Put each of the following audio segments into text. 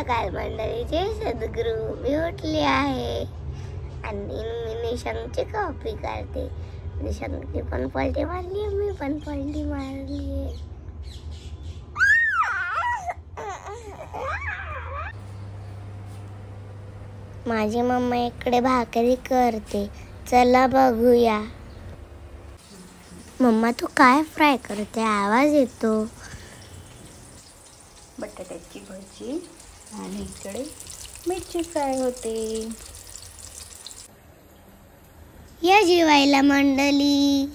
सकाळ मंडळीचे सद्गुरू मी उठली आहे आणि मी निशंकची कॉपी करते. निशंकने पण पलटी मारली, मी पण पलटी मारली. माझी मम्मा इकडे भाकरी करते, चला बघूया. मम्मा तू काय फ्राय करते? आवाज येतो. बटाट्याची भाजी आणि इकडे मिरची फ्राय होते. या जेवायला मंडळी.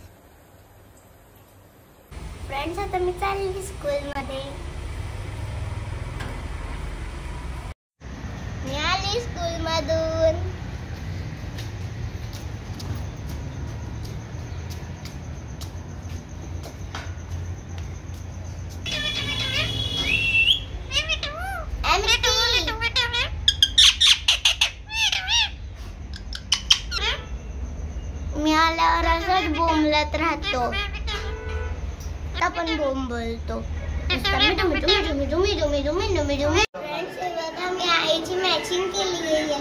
फ्रेंड्स आता मी चालली स्कूलमध्ये. मी आली स्कूलमधून. मी आल्यावर असंच बोंबलत राहतो. आपण बोंब बोलतो. फ्रेंड्स बघा मी आईची मॅचिंग केली आहे.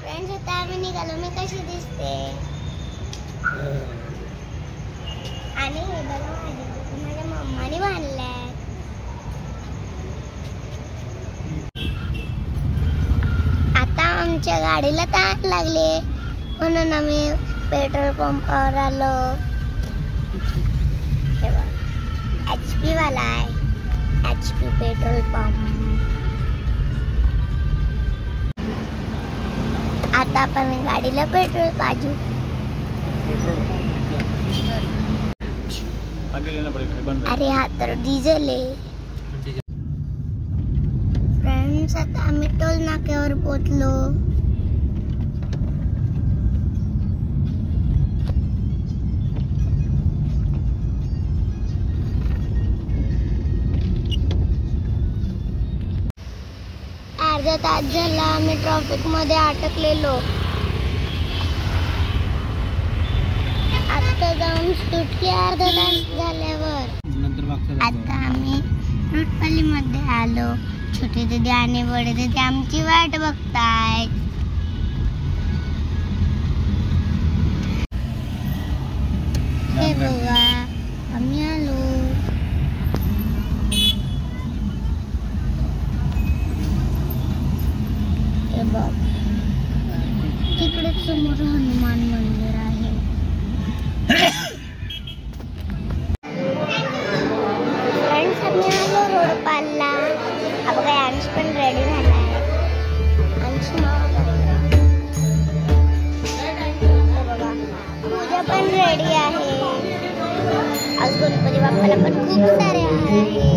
फ्रेंड्स आता आम्ही निघालो. मी कशी दिसते? आणि हे बघा माझ्या मम्माने बांधलंय. आमच्या गाडीला ताण लागले म्हणून आम्ही पेट्रोल पंपावर आलो. HP वाला आहे, HP पेट्रोल पंप. आता आपण गाडीला पेट्रोल पाजू. अरे हा तर डिझेल आहे. फ्रेंड्स आता आम्ही टोल नाक्यावर पोहोचलो. अर्धा तास झाला आम्ही ट्रॅफिक मध्ये अटकलेलो. आता जाऊन सुटली अर्धा तास झाल्यावर. आता आम्ही रुटपल्ली मध्ये आलो. छोटे दीदी आणि बडे दीदी आमची वाट बघतायत. हे बघा आम्ही आलो. हे बघ तिकडे समोर हनुमान मंदिर आहे. फ्रेंड्स आम्ही आलो रोडपालला. हा बघा अंश पण रेडी झालाय. अंश बघा पूजा पण रेडी आहे. आज गणपती बाप्पाला पण खूप सारे आहार आहे.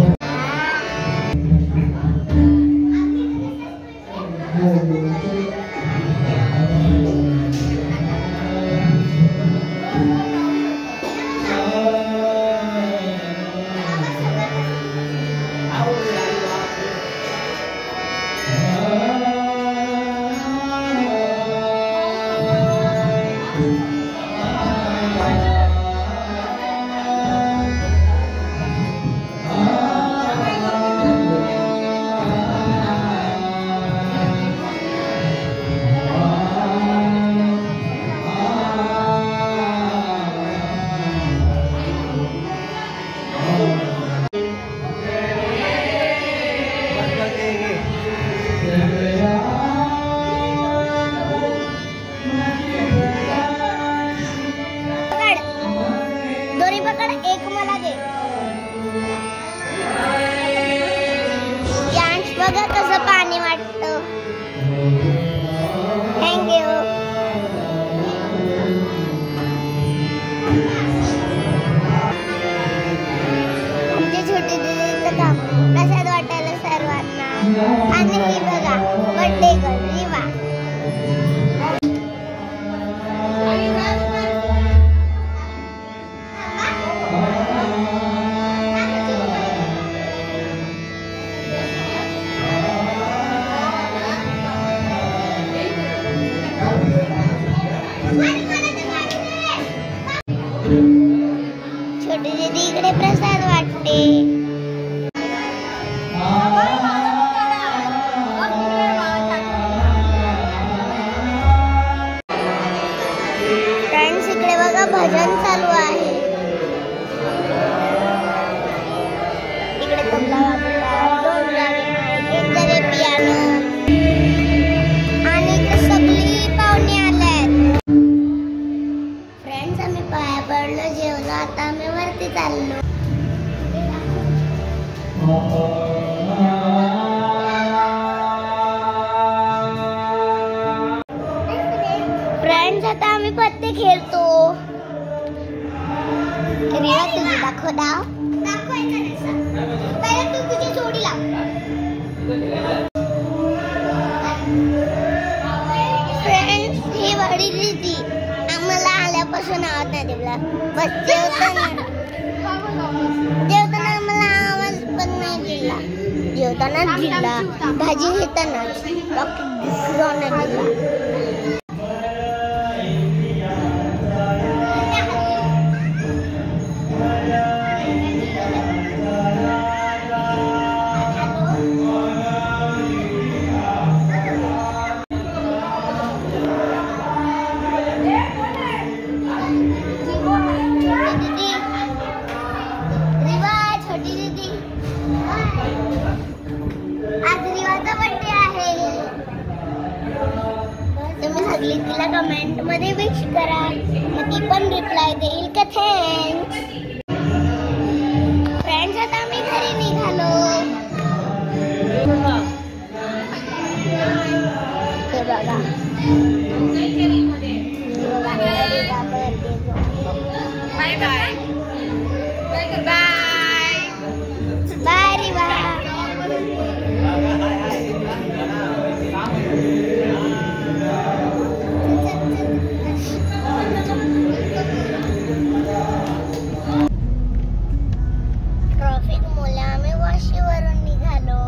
बघा कसं पाणी वाटतं. थँक्यू. आमचे छोटे दीदीचं काम प्रसाद वाटायला सर्वांना. आणि ही बघा बर्थडे गर्ल रिवा. छोटी दीदी इकडे प्रसाद वाटते. फ्रेंड्स आता आम्ही पत्ते खेळतो. रिया तुझी दाखव पहिले तू तुझी जोडी लाव. फ्रेंड्स ही वाडी दिदी आम्हाला आल्यापासून आवाज नाही दिला. बस जेवताना आम्हाला आवाज पण नाही दिला. जेवताना दिला, भाजी घेताना दिला. तिला कमेंट मध्ये विश करा, मग ती पण रिप्लाय देईल का थँक्स. फ्रेंड्स आता आम्ही घरी निघालो. हे बघा bye bye bye Riva. Traffic मुळे आम्ही वाशीवरून निघालो.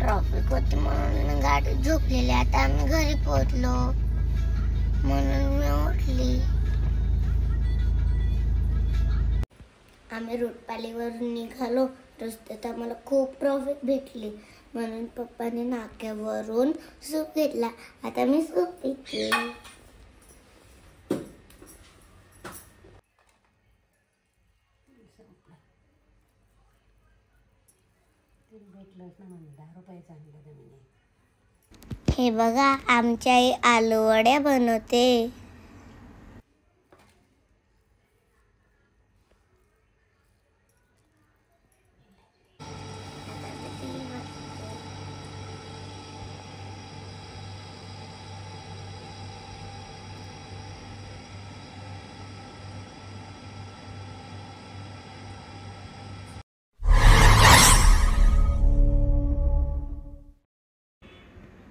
ट्रॉफिक होती म्हणून गाडी झोपलेली. आता आम्ही घरी पोहोचलो म्हणून मी उठली. आम्ही रोडपालीवरून निघालो. रस्त्यात आम्हाला खूप ट्रॉफिक भेटली म्हणून पप्पाने नाक्यावरून सूप घेतला. आता मी सूप पिते. हे बघा आमची आई आलू वड्या बनवते.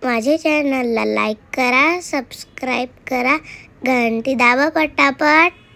माझ्या चॅनलला लाईक करा, सबस्क्राईब करा, घंटी दाबा पटापट.